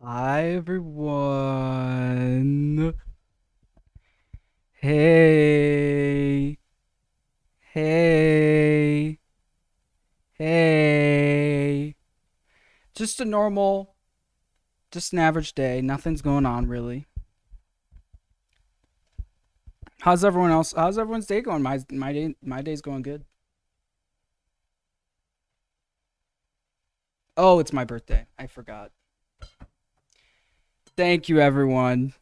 Hi everyone. Hey. Hey. Hey. Just a normal, just an average day. Nothing's going on really. How's everyone else? How's everyone's day going? My day's going good. Oh, it's my birthday. I forgot. Thank you everyone.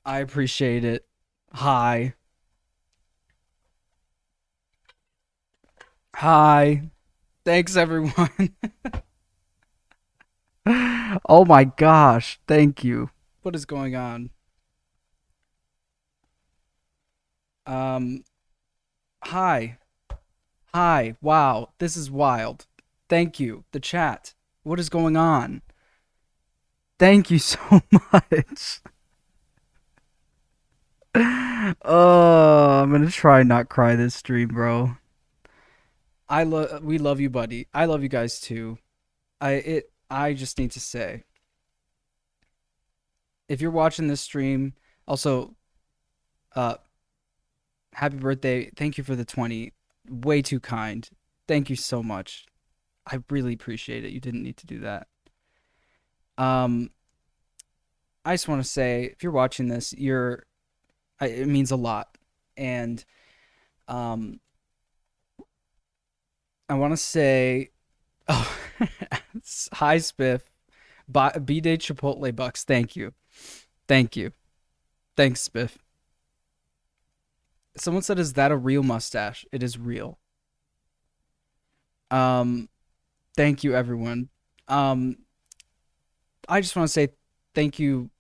I appreciate it. Hi. Hi. Thanks everyone. Oh my gosh. Thank you. What is going on? Um Hi. Hi. Wow. This is wild. Thank you. The chat. What is going on? Thank you so much. Oh, I'm gonna try not cry this stream, bro. We love you, buddy. I love you guys too. I just need to say, if you're watching this stream, also uh happy birthday. Thank you for the 20. Way too kind. Thank you so much. I really appreciate it. You didn't need to do that. Um I just want to say, if you're watching this, it means a lot. And um, I want to say, oh, hi, Spiff. B Day Chipotle Bucks. Thank you. Thank you. Thanks, Spiff. Someone said, is that a real mustache? It is real. Um, thank you, everyone. Um, I just want to say thank you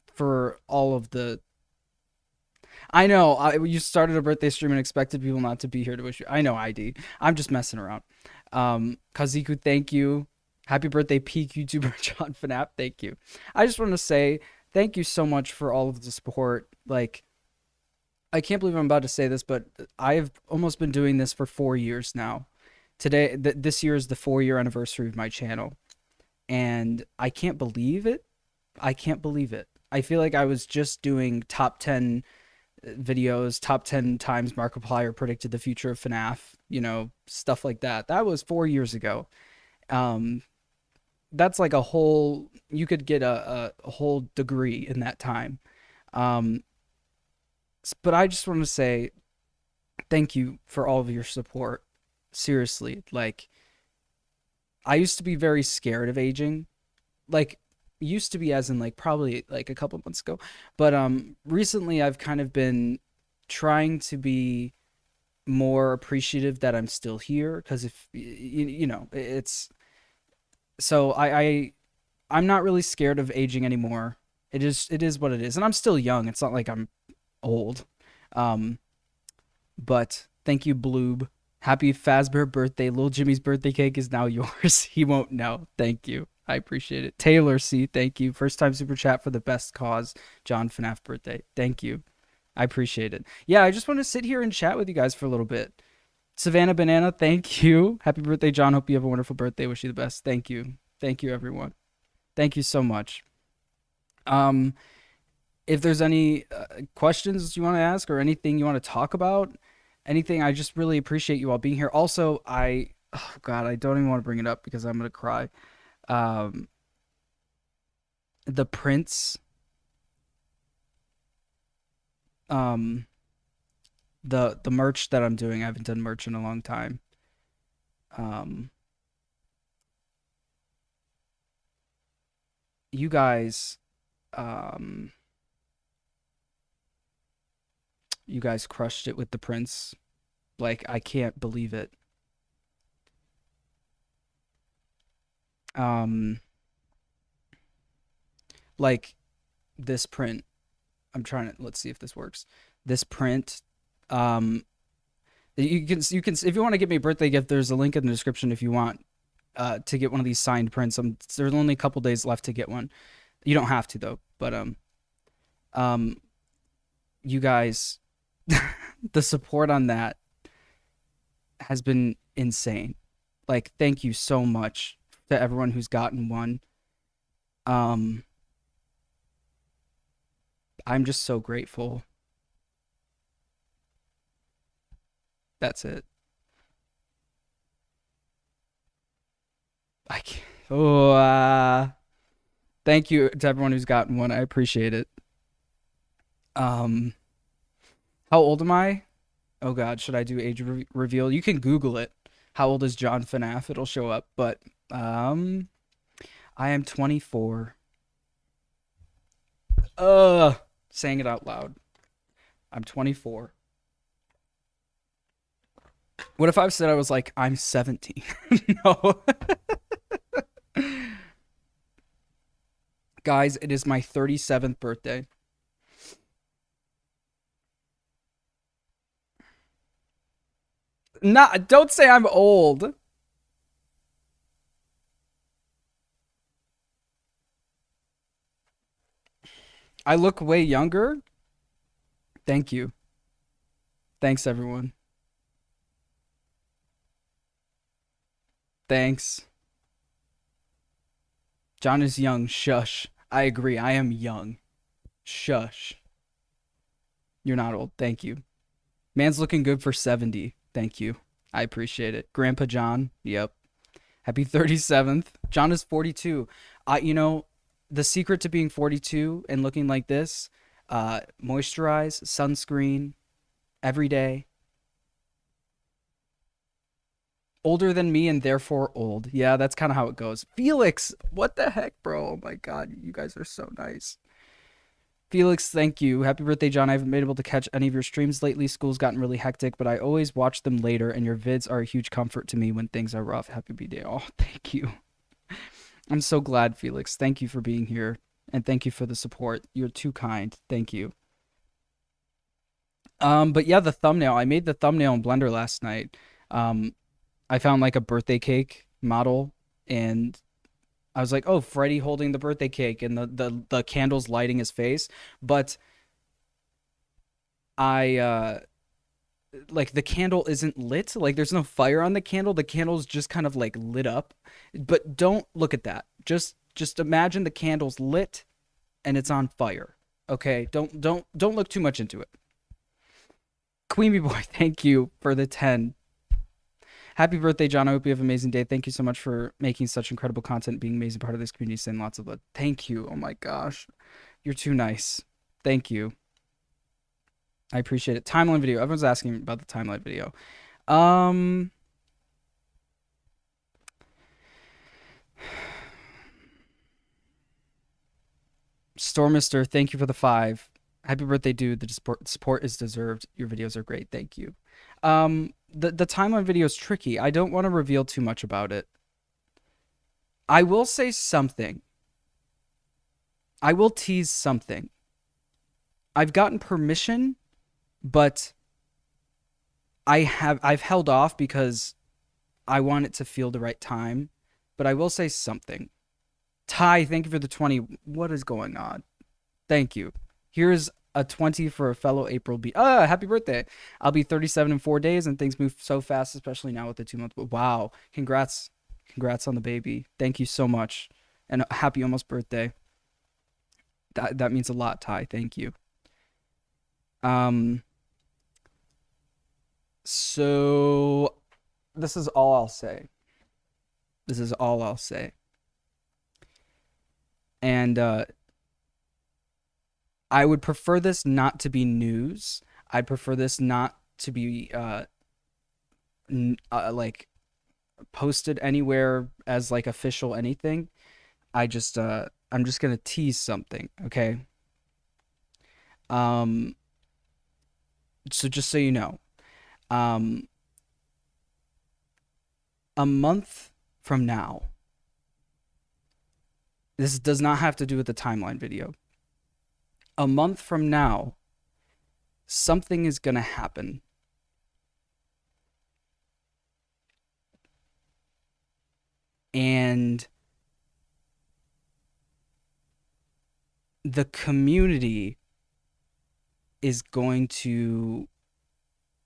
for all of the. I know you started a birthday stream and expected people not to be here to wish you. I know, ID. I'm just messing around. Kaziku, thank you. Happy birthday, peak YouTuber John FuhNaff. Thank you. I just want to say thank you so much for all of the support. Like, I can't believe I'm about to say this, but I've almost been doing this for 4 years now. This year is the 4 year anniversary of my channel, and I can't believe it. I can't believe it. I feel like I was just doing top 10 videos, top 10 times Markiplier predicted the future of FNAF, stuff like that. That was 4 years ago. Um, that's like you could get a whole degree in that time. Um, but I just want to say thank you for all of your support. Seriously, like, I used to be very scared of aging. Like, used to be as in like probably like a couple months ago. But recently I've kind of been trying to be more appreciative that I'm still here, because if it's so I'm not really scared of aging anymore. It is what it is, and I'm still young. It's not like I'm old. Um, but thank you, Bloob. Happy Fazbear birthday. Little Jimmy's birthday cake is now yours. He won't know. Thank you. I appreciate it. Taylor C, thank you. First time super chat for the best cause. John FNAF birthday. Thank you. I appreciate it. Yeah, I just want to sit here and chat with you guys for a little bit. Savannah Banana, thank you. Happy birthday, John. Hope you have a wonderful birthday. Wish you the best. Thank you. Thank you, everyone. Thank you so much. Um, if there's any questions you want to ask or anything you want to talk about, anything, I just really appreciate you all being here. Also, oh God, I don't even want to bring it up because I'm gonna cry. Um, the prints, um, the merch that I'm doing. I haven't done merch in a long time. Um, you guys, um, you guys crushed it with the prints. Like, I can't believe it. Um, like, this print. I'm trying to, let's see if this works. This print, um, you can if you want to give me a birthday gift, there's a link in the description if you want to get one of these signed prints. There's only a couple days left to get one. You don't have to though, but um you guys, the support on that has been insane. Like, thank you so much to everyone who's gotten one. Um I'm just so grateful. That's it. I can't. Oh, thank you to everyone who's gotten one. I appreciate it. Um, how old am I? Oh God, should I do age reveal? You can Google it. How old is John FuhNaff? It'll show up. But um, I am 24. Uh, saying it out loud. I'm 24. What if I said I was like I'm 17? No, guys, it is my 37th birthday. Not, don't say I'm old. I look way younger. Thank you. Thanks, everyone. Thanks. John is young. Shush. I agree. I am young. Shush. You're not old. Thank you. Man's looking good for 70. Thank you. I appreciate it. Grandpa John. Yep. Happy 37th. John is 42. You know, the secret to being 42 and looking like this, moisturize, sunscreen every day. Older than me and therefore old. Yeah, that's kind of how it goes. Felix, what the heck, bro? Oh my God, you guys are so nice. Felix, thank you. Happy birthday, John. I haven't been able to catch any of your streams lately. School's gotten really hectic, but I always watch them later, and your vids are a huge comfort to me when things are rough. Happy birthday. Oh, thank you. I'm so glad, Felix. Thank you for being here, and thank you for the support. You're too kind. Thank you. But yeah, the thumbnail. I made the thumbnail in Blender last night. Um, I found like a birthday cake model, and I was like, "Oh, Freddy holding the birthday cake and the candles lighting his face." But I like the candle isn't lit. Like there's no fire on the candle. The candle's just kind of like lit up. But don't look at that. Just imagine the candle's lit and it's on fire. Okay? Don't look too much into it. Queemy boy, thank you for the 10. Happy birthday, John. I hope you have an amazing day. Thank you so much for making such incredible content, being an amazing part of this community. Send lots of love. Thank you. Oh my gosh. You're too nice. Thank you. I appreciate it. Timeline video. Everyone's asking about the timeline video. Um Stormister, thank you for the 5. Happy birthday, dude. The support is deserved. Your videos are great. Thank you. The timeline video is tricky. I don't want to reveal too much about it. I will say something. I will tease something. I've gotten permission, but I've held off because I want it to feel the right time. But I will say something. Ty, thank you for the 20. What is going on? Thank you. Here's a 20 for a fellow April B. Happy birthday. I'll be 37 in 4 days, and things move so fast, especially now with the 2 month. Wow. Congrats. Congrats on the baby. Thank you so much. And happy almost birthday. That means a lot, Ty. Thank you. So this is all I'll say. This is all I'll say. And I would prefer this not to be news. I'd prefer this not to be like posted anywhere as like official anything. I'm just gonna tease something, okay? Um, so just so you know, um, a month from now, this does not have to do with the timeline video. A month from now, something is gonna happen. And the community is going to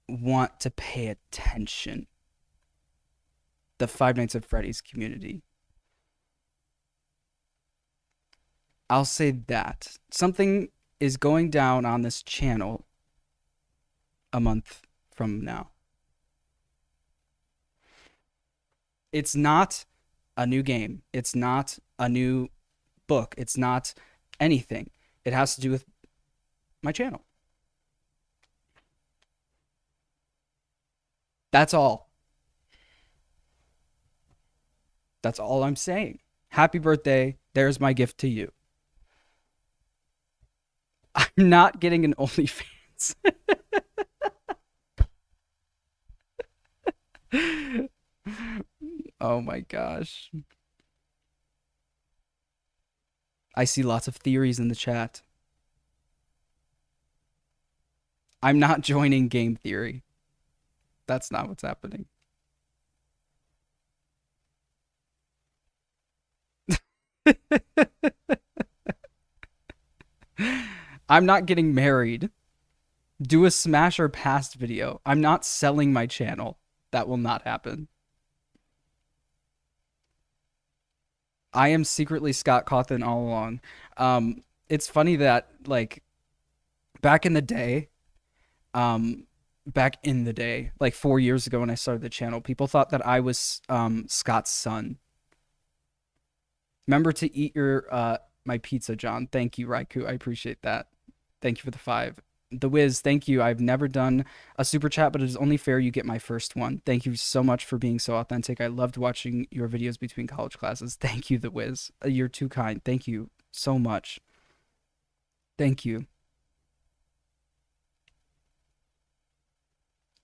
want to pay attention. The Five Nights at Freddy's community. I'll say that. Something is going down on this channel a month from now. It's not a new game. It's not a new book. It's not anything. It has to do with my channel. That's all. That's all I'm saying. Happy birthday. There's my gift to you. I'm not getting an OnlyFans. Oh my gosh. I see lots of theories in the chat. I'm not joining game theory. That's not what's happening. I'm not getting married. Do a smash or past video. I'm not selling my channel. That will not happen. I am secretly Scott Cawthon all along. It's funny that like back in the day, um, like 4 years ago when I started the channel, people thought that I was Scott's son. Remember to eat your my pizza, John. Thank you, Raiku. I appreciate that. Thank you for the 5. The Wiz, thank you. I've never done a super chat, but it is only fair you get my first one. Thank you so much for being so authentic. I loved watching your videos between college classes. Thank you, The Wiz. You're too kind. Thank you so much. Thank you.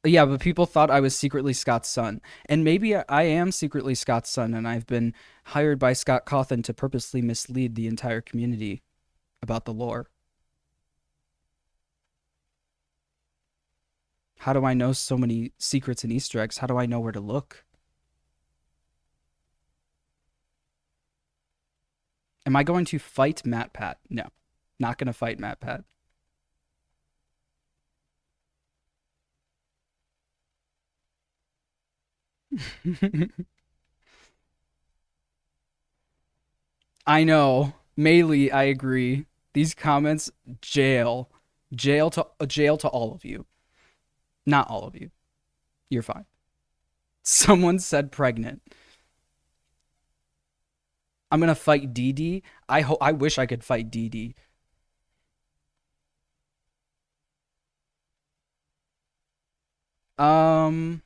Yeah, but people thought I was secretly Scott's son. And maybe I am secretly Scott's son, and I've been hired by Scott Cawthon to purposely mislead the entire community about the lore. How do I know so many secrets and Easter eggs? How do I know where to look? Am I going to fight MatPat? No, not going to fight MatPat. I know. Maylee, I agree. These comments, jail. Jail to all of you. Not all of you. You're fine. Someone said pregnant. I'm gonna fight Dee Dee. I wish I could fight Dee Dee. Um,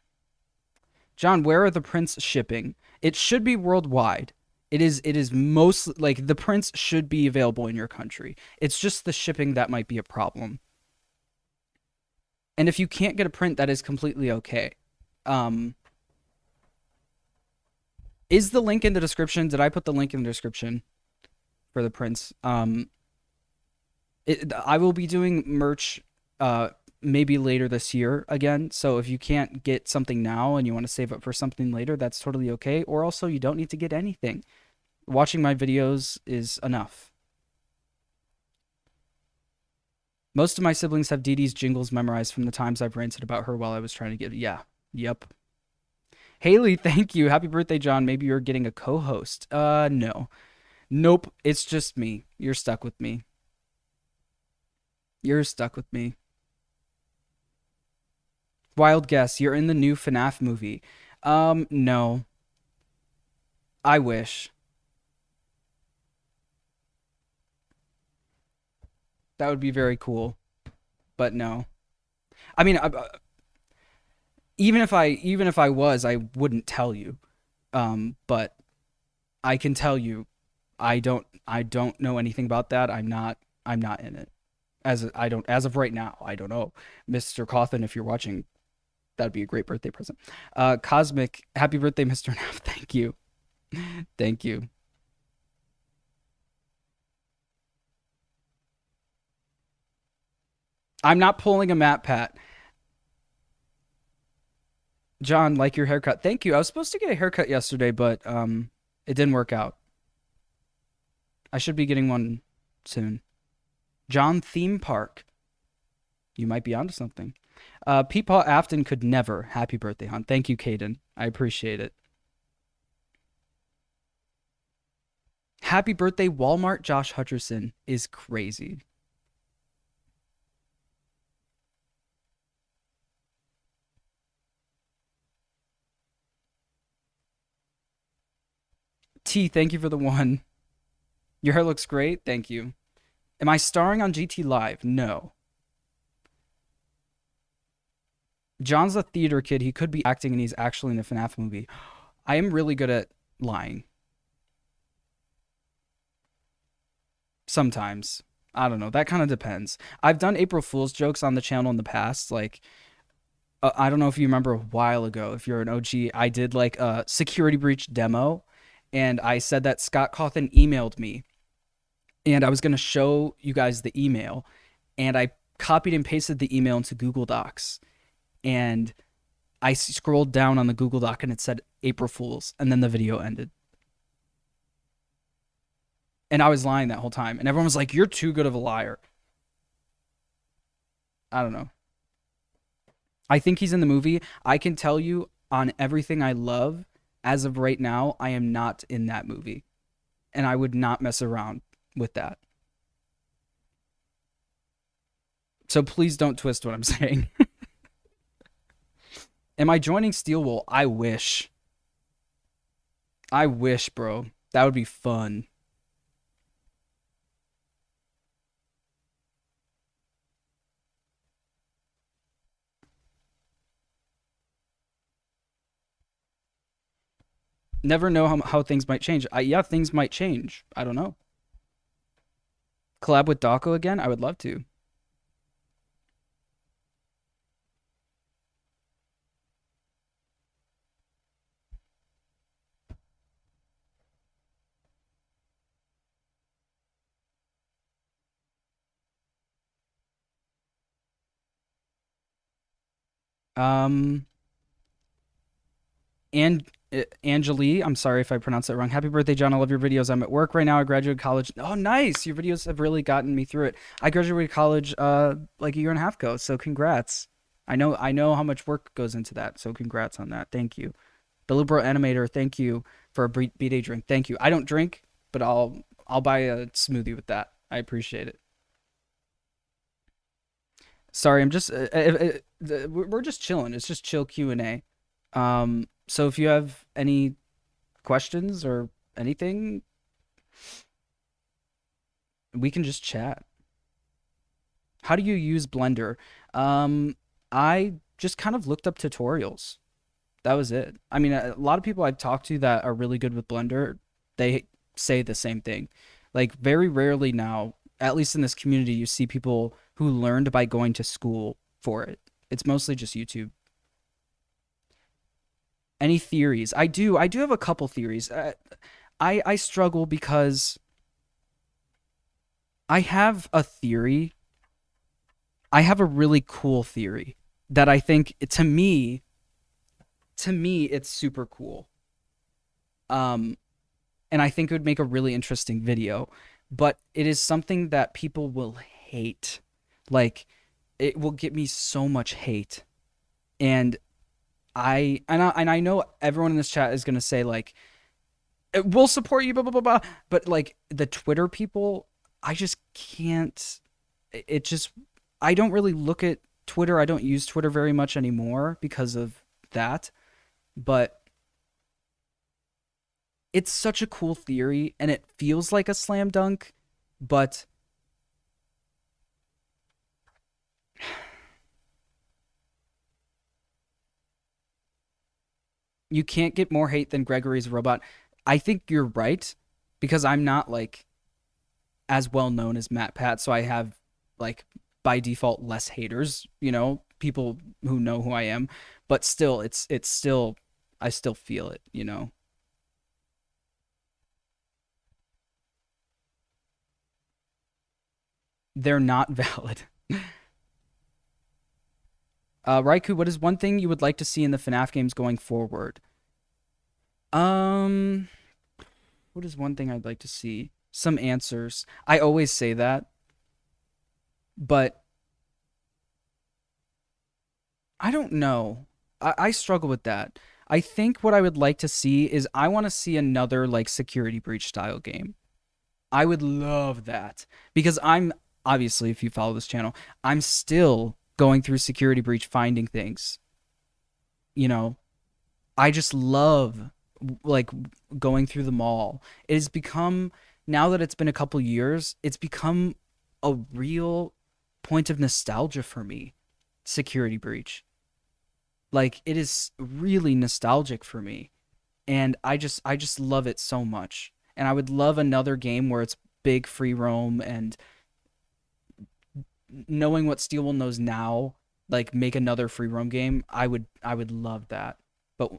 John, where are the prints shipping? It should be worldwide. It is most like the prints should be available in your country. It's just the shipping that might be a problem. And if you can't get a print, that is completely okay. Um, is the link in the description? Did I put the link in the description for the prints? I will be doing merch maybe later this year again. So if you can't get something now and you want to save up for something later, that's totally okay. Or also you don't need to get anything. Watching my videos is enough. Most of my siblings have Dee Dee's jingles memorized from the times I've ranted about her while I was trying to get. Yeah. Yep. Haley, thank you. Happy birthday, John. Maybe you're getting a co-host. No. Nope. It's just me. You're stuck with me. You're stuck with me. Wild guess. You're in the new FuhNaff movie. No. I wish. That would be very cool. But no. I mean, even if I was, I wouldn't tell you. But I can tell you, I don't know anything about that. I'm not in it. As of right now, I don't know. Mr. Cawthon, if you're watching, that'd be a great birthday present. Cosmic, happy birthday, Mr. Naff. Thank you. Thank you. I'm not pulling a MatPat. John, like your haircut. Thank you. I was supposed to get a haircut yesterday, but it didn't work out. I should be getting one soon. John Theme Park. You might be onto something. Peepaw Afton could never. Happy birthday, hon. Thank you, Caden. I appreciate it. Happy birthday, Walmart Josh Hutcherson is crazy. T, thank you for the one. Your hair looks great. Thank you. Am I starring on GT Live? No. John's a theater kid. He could be acting and he's actually in a FNAF movie. I am really good at lying. Sometimes. I don't know. That kind of depends. I've done April Fool's jokes on the channel in the past. Like, I don't know if you remember a while ago, if you're an OG, I did like a security breach demo. And I said that Scott Cawthon emailed me. And I was going to show you guys the email. And I copied and pasted the email into Google Docs. And I scrolled down on the Google Doc and it said April Fool's, and then the video ended. And I was lying that whole time. And everyone was like, you're too good of a liar. I don't know. I think he's in the movie. I can tell you on everything I love, as of right now, I am not in that movie. And I would not mess around with that. So please don't twist what I'm saying. Am I joining Steelwool? I wish. I wish, bro. That would be fun. Never know how things might change. Yeah, things might change. I don't know. Collab with Dawko again? I would love to. Um, and Angeli, I'm sorry if I pronounced that wrong. Happy birthday, John. I love your videos. I'm at work right now. I graduated college. Oh, nice. Your videos have really gotten me through it. I graduated college like a year and a half ago, so congrats. I know how much work goes into that, so congrats on that. Thank you. The Libro Animator, thank you for a B-Day drink. Thank you. I don't drink, but I'll buy a smoothie with that. I appreciate it. Sorry, I'm just we're just chilling. It's just chill Q&A. So if you have any questions or anything, we can just chat. How do you use Blender? I just kind of looked up tutorials. That was it. I mean, a lot of people I've talked to that are really good with Blender, they say the same thing. Like very rarely now, at least in this community, you see people who learned by going to school for it. It's mostly just YouTube. Any theories? I do have a couple theories. I struggle because I have a theory. I have a really cool theory that I think to me it's super cool. Um and I think it would make a really interesting video, but it is something that people will hate. Like it will get me so much hate. And I know everyone in this chat is going to say like we'll support you blah blah blah blah, but like the Twitter people, I just can't. It just I don't really look at Twitter. I don't use Twitter very much anymore because of that. But it's such a cool theory and it feels like a slam dunk, but you can't get more hate than Gregory's robot. I think you're right because I'm not like as well known as Matt Pat, so I have like by default less haters, people who know who I am, but still it's still I still feel it. They're not valid. Raiku, what is one thing you would like to see in the FNAF games going forward? Um, what is one thing I'd like to see? Some answers. I always say that, but I don't know. I struggle with that. I think what I would like to see is I want to see another like security breach style game. I would love that because I'm obviously, if you follow this channel, I'm still going through security breach finding things. You know, I just love like going through the mall. It has become, now that it's been a couple years, it's become a real point of nostalgia for me. Security Breach. Like it is really nostalgic for me. And I just love it so much. And I would love another game where it's big free roam and knowing what Steel Will knows now, like make another free roam game. I would love that. But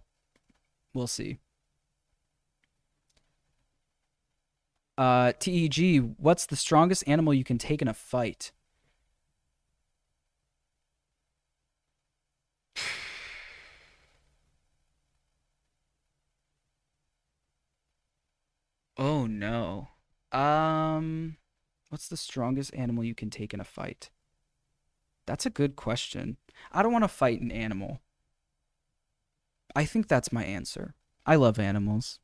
we'll see. TEG, what's the strongest animal you can take in a fight? Oh no. Um, what's the strongest animal you can take in a fight? That's a good question. I don't want to fight an animal. I think that's my answer. I love animals,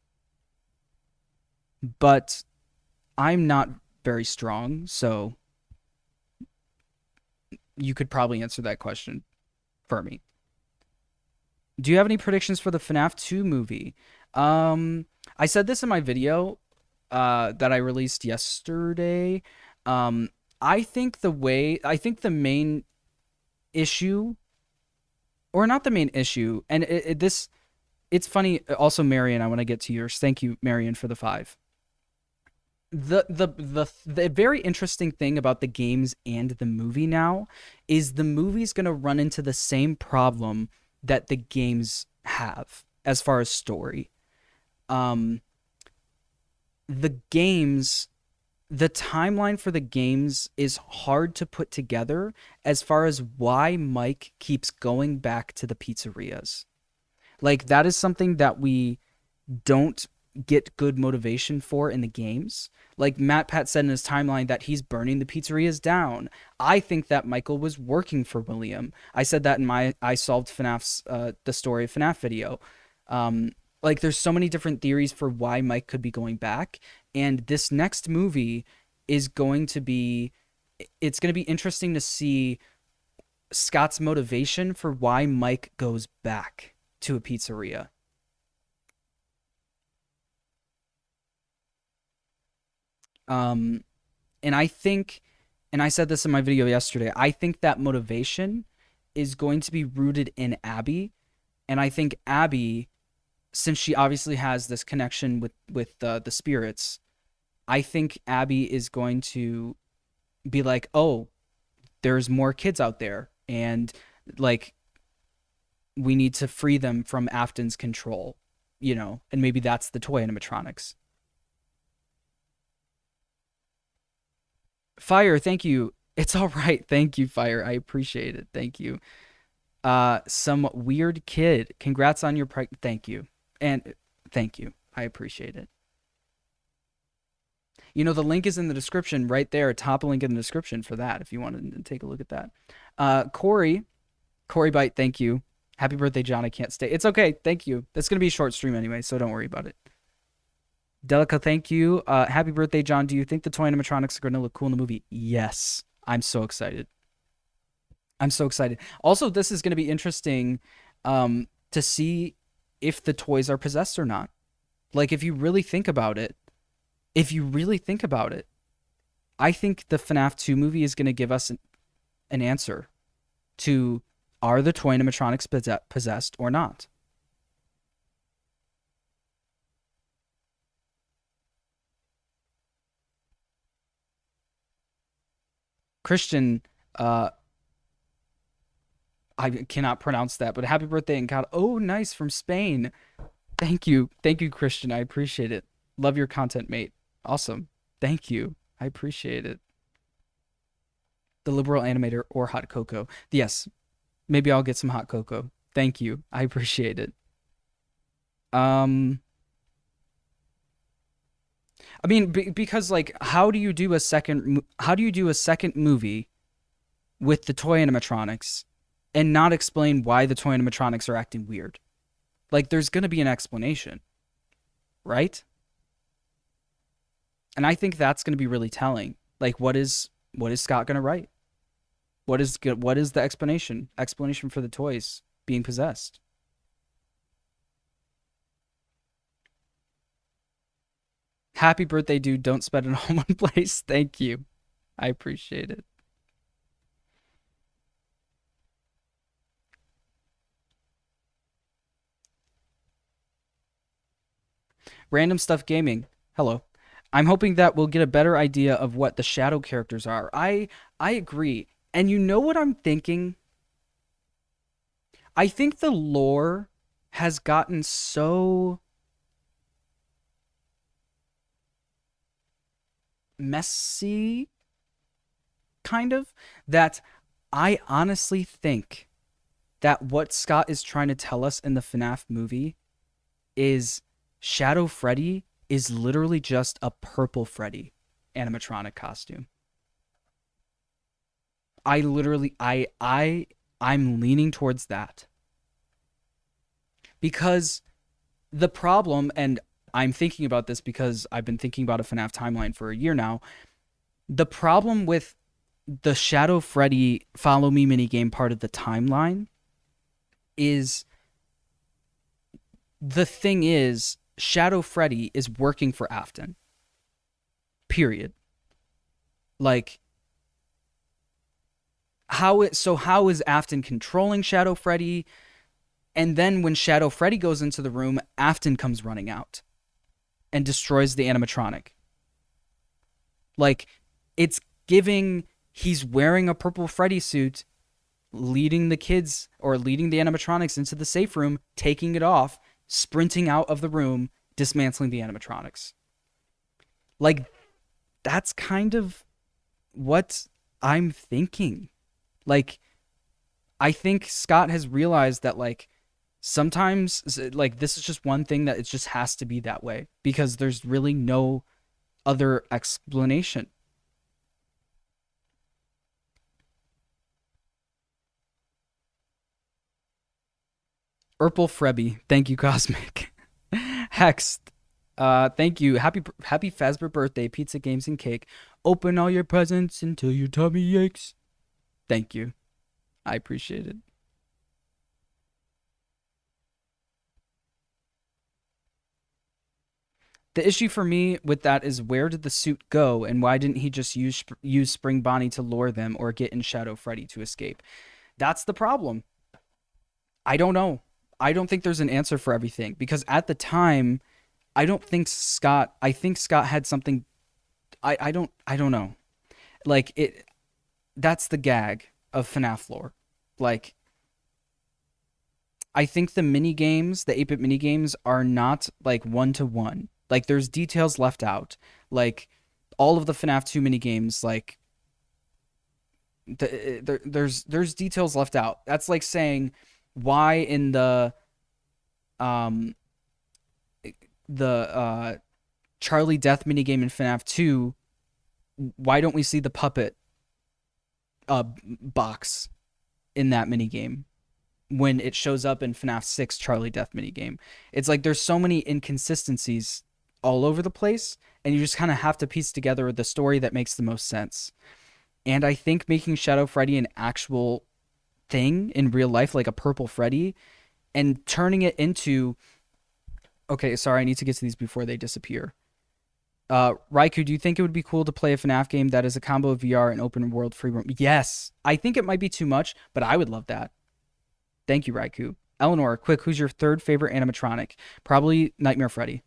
but I'm not very strong, so you could probably answer that question for me. Do you have any predictions for the FNAF 2 movie? I said this in my video that I released yesterday. Um, I think the main issue, or not the main issue, and it's funny. Also, Marion, I want to get to yours. Thank you, Marion, for the five. The very interesting thing about the games and the movie now is the movie's gonna run into the same problem that the games have as far as story. Um, the games, the timeline for the games is hard to put together as far as why Mike keeps going back to the pizzerias. Like that is something that we don't get good motivation for in the games. Like Matt Pat said in his timeline that he's burning the pizzerias down. I think that Michael was working for William. I said that in my I solved FNAF's the story of FNAF video. Like there's so many different theories for why Mike could be going back, and this next movie is going to be it's going to be interesting to see Scott's motivation for why Mike goes back to a pizzeria. Um, and I think, and I said this in my video yesterday, I think that motivation is going to be rooted in Abby. And I think Abby, since she obviously has this connection with the spirits, I think Abby is going to be like, oh, there's more kids out there, and like we need to free them from Afton's control, and maybe that's the toy animatronics. Fire, thank you. It's all right. Thank you, Fire. I appreciate it. Thank you. Some weird kid. Congrats on your thank you. And thank you. I appreciate it. The link is in the description right there. Top link in the description for that if you wanted to take a look at that. Corey Bite, thank you. Happy birthday, John. I can't stay. It's okay. Thank you. That's going to be a short stream anyway, so don't worry about it. Delica, thank you. Happy birthday, John. Do you think the toy animatronics are going to look cool in the movie? Yes. I'm so excited. I'm so excited. Also, this is going to be interesting to see if the toys are possessed or not. Like, if you really think about it, I think the FNAF 2 movie is going to give us an answer to are the toy animatronics possessed or not. Christian, I cannot pronounce that, but happy birthday and God. Oh, nice, from Spain. Thank you. Thank you, Christian. I appreciate it. Love your content, mate. Awesome. Thank you. I appreciate it. The liberal animator or hot cocoa. Yes, maybe I'll get some hot cocoa. Thank you. I appreciate it. Um, I mean, because like, how do you do a second movie with the toy animatronics and not explain why the toy animatronics are acting weird? Like, there's gonna be an explanation, right? And I think that's gonna be really telling. Like, what is Scott gonna write? What is the explanation for the toys being possessed? Happy birthday, dude. Don't spend it all in one place. Thank you. I appreciate it. Random Stuff Gaming. Hello. I'm hoping that we'll get a better idea of what the shadow characters are. I agree. And you know what I'm thinking? I think the lore has gotten so messy, kind of, that I honestly think that what Scott is trying to tell us in the FNAF movie is Shadow Freddy is literally just a purple Freddy animatronic costume. I literally I'm leaning towards that because the problem, and I'm thinking about this because I've been thinking about a FNAF timeline for a year now. The problem with the Shadow Freddy follow me minigame part of the timeline is the thing is Shadow Freddy is working for Afton. Period. Like how is Afton controlling Shadow Freddy? And then when Shadow Freddy goes into the room, Afton comes running out and destroys the animatronic. Like it's giving he's wearing a purple Freddy suit, leading the kids or leading the animatronics into the safe room, taking it off, sprinting out of the room, dismantling the animatronics. Like that's kind of what I'm thinking. Like I think Scott has realized that like sometimes like this is just one thing that it just has to be that way because there's really no other explanation. Urpel Frebby, thank you, Cosmic. Hex, thank you. Happy Fazbear birthday, pizza, games, and cake. Open all your presents until your tummy aches. Thank you. I appreciate it. The issue for me with that is where did the suit go, and why didn't he just use Spring Bonnie to lure them or get in Shadow Freddy to escape? That's the problem. I don't know. I don't think there's an answer for everything because at the time, I don't think Scott. I think Scott had something. I don't know. Like it. That's the gag of FNAF lore. Like I think the mini games, the 8-bit mini games, are not like one to one. Like there's details left out. Like all of the FNAF 2 mini games, like there's details left out. That's like saying why in um the Charlie Death minigame in FNAF 2, why don't we see the puppet box in that minigame when it shows up in FNAF 6 Charlie Death minigame? It's like there's so many inconsistencies all over the place, and you just kind of have to piece together the story that makes the most sense. And I think making Shadow Freddy an actual thing in real life, like a purple Freddy, and turning it into okay, sorry, I need to get to these before they disappear. Raikou, do you think it would be cool to play a FNAF game that is a combo of VR and open world free roam? Yes. I think it might be too much, but I would love that. Thank you, Raikou. Eleanor, quick, who's your third favorite animatronic? Probably Nightmare Freddy.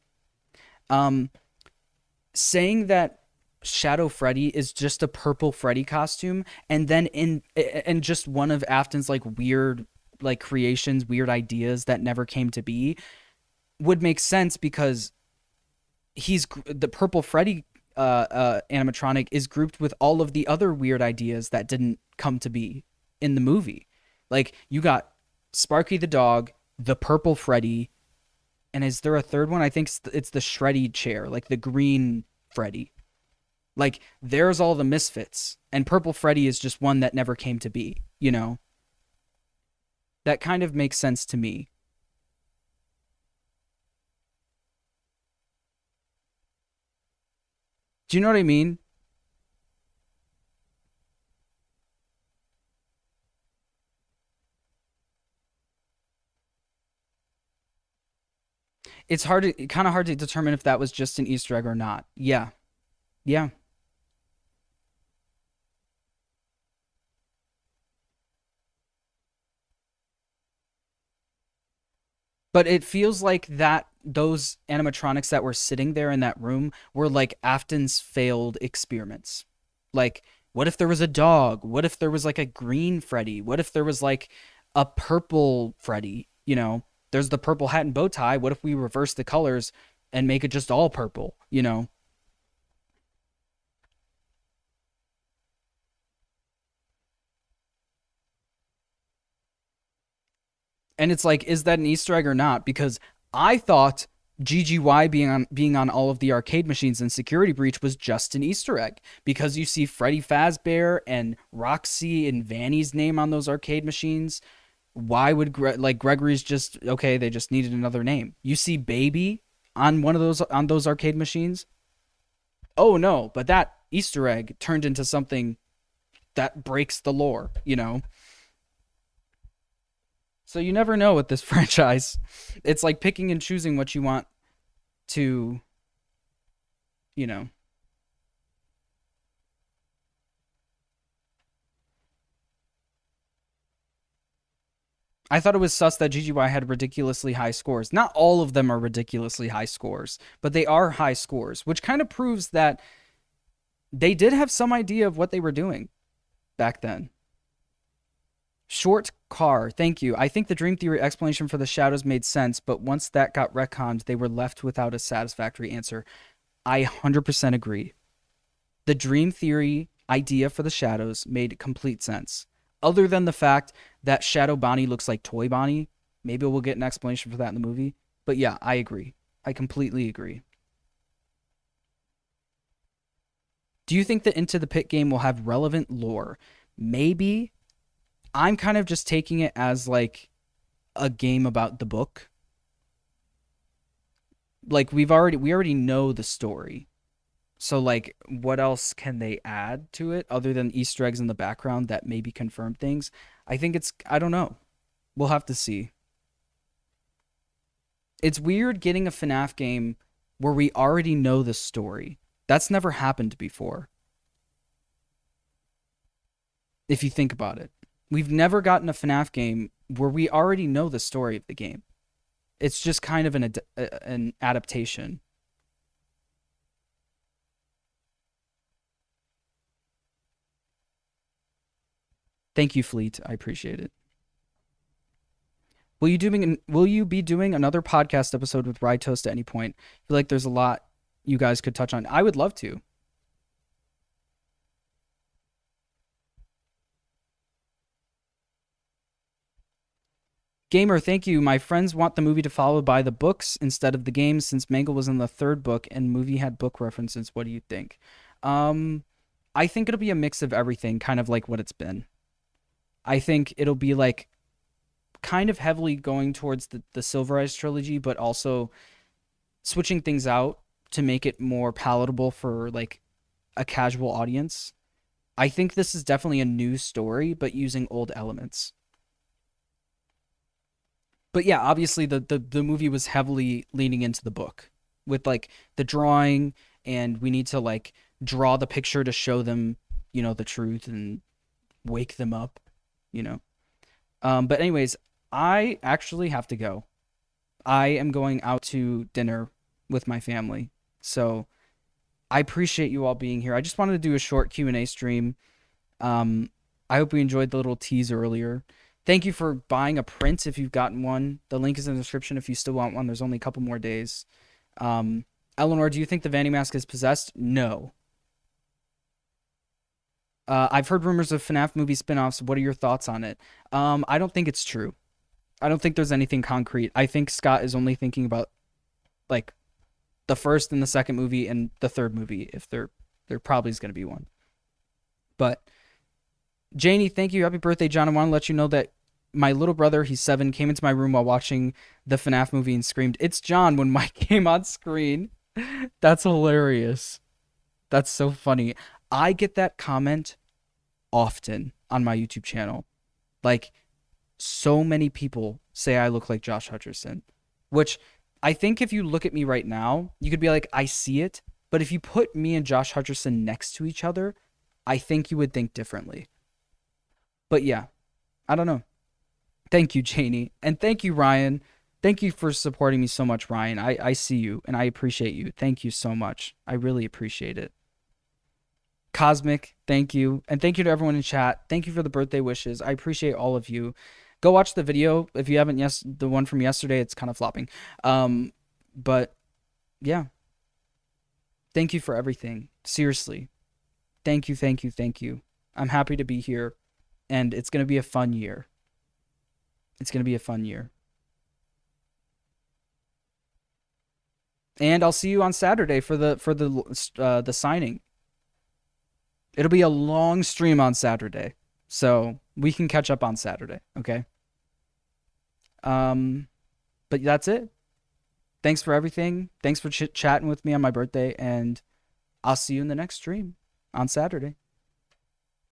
Um, saying that Shadow Freddy is just a purple Freddy costume, and then in just one of Afton's like weird like creations, weird ideas that never came to be, would make sense because he's the purple Freddy animatronic is grouped with all of the other weird ideas that didn't come to be in the movie. Like you got Sparky the dog, the purple Freddy, and is there a third one? I think it's the shreddy chair, like the green Freddy. Like there's all the misfits, and purple Freddy is just one that never came to be. You know, that kind of makes sense to me. Do you know what I mean? It's kind of hard to determine if that was just an Easter egg or not. Yeah, yeah. But it feels like that those animatronics that were sitting there in that room were like Afton's failed experiments. Like, what if there was a dog? What if there was like a green Freddy? What if there was like a purple Freddy? There's the purple hat and bow tie. What if we reverse the colors and make it just all purple? And it's like, is that an Easter egg or not? Because I thought GGY being on all of the arcade machines in Security Breach was just an Easter egg because you see Freddy Fazbear and Roxy and Vanny's name on those arcade machines. Why would like Gregory's just okay? They just needed another name. You see Baby on those arcade machines. Oh no, but that Easter egg turned into something that breaks the lore. So you never know with this franchise. It's like picking and choosing what you want to, you know. I thought it was sus that GGY had ridiculously high scores. Not all of them are ridiculously high scores, but they are high scores, which kind of proves that they did have some idea of what they were doing back then. Short car, thank you. I think the dream theory explanation for the shadows made sense, but once that got retconned, they were left without a satisfactory answer. I 100% agree. The dream theory idea for the shadows made complete sense. Other than the fact that Shadow Bonnie looks like Toy Bonnie. Maybe we'll get an explanation for that in the movie. But yeah, I agree. I completely agree. Do you think the Into the Pit game will have relevant lore? Maybe. I'm kind of just taking it as like a game about the book. Like we already know the story. So like what else can they add to it other than Easter eggs in the background that maybe confirm things? I don't know. We'll have to see. It's weird getting a FNAF game where we already know the story. That's never happened before, if you think about it. We've never gotten a FNAF game where we already know the story of the game. It's just kind of an adaptation. Thank you, Fleet. I appreciate it. Will you be doing another podcast episode with Rye Toast at any point? I feel like there's a lot you guys could touch on. I would love to. Gamer, thank you. My friends want the movie to follow by the books instead of the game since Mangle was in the third book and movie had book references. What do you think? Um, I think it'll be a mix of everything, kind of like what it's been. I think it'll be like kind of heavily going towards the Silver Eyes trilogy, but also switching things out to make it more palatable for like a casual audience. I think this is definitely a new story, but using old elements. But yeah, obviously the movie was heavily leaning into the book with like the drawing, and we need to like draw the picture to show them, the truth and wake them up, you know. But anyways, I actually have to go. I am going out to dinner with my family. So I appreciate you all being here. I just wanted to do a short Q&A stream. Um, I hope you enjoyed the little tease earlier. Thank you for buying a print if you've gotten one. The link is in the description if you still want one. There's only a couple more days. Um, Eleanor, do you think the Vanny Mask is possessed? No. I've heard rumors of FNAF movie spin-offs. What are your thoughts on it? I don't think it's true. I don't think there's anything concrete. I think Scott is only thinking about like the first and the second movie and the third movie if there probably is going to be one. But Janie, thank you. Happy birthday, John. I want to let you know that my little brother, he's 7, came into my room while watching the FNAF movie and screamed, "It's John," when Mike came on screen. That's hilarious. That's so funny. I get that comment often on my YouTube channel. Like, so many people say I look like Josh Hutcherson, which I think if you look at me right now, you could be like, I see it. But if you put me and Josh Hutcherson next to each other, I think you would think differently. But yeah, I don't know. Thank you, Janie. And thank you, Ryan. Thank you for supporting me so much, Ryan. I see you and I appreciate you. Thank you so much. I really appreciate it. Cosmic, thank you. And thank you to everyone in chat. Thank you for the birthday wishes. I appreciate all of you. Go watch the video if you haven't. Yes, the one from yesterday, it's kind of flopping. But yeah, thank you for everything. Seriously. Thank you, thank you, thank you. I'm happy to be here and it's going to be a fun year. It's going to be a fun year. And I'll see you on Saturday for the signing. It'll be a long stream on Saturday, so we can catch up on Saturday. Okay. Um, but that's it. Thanks for everything. Thanks for chatting with me on my birthday, and I'll see you in the next stream on Saturday.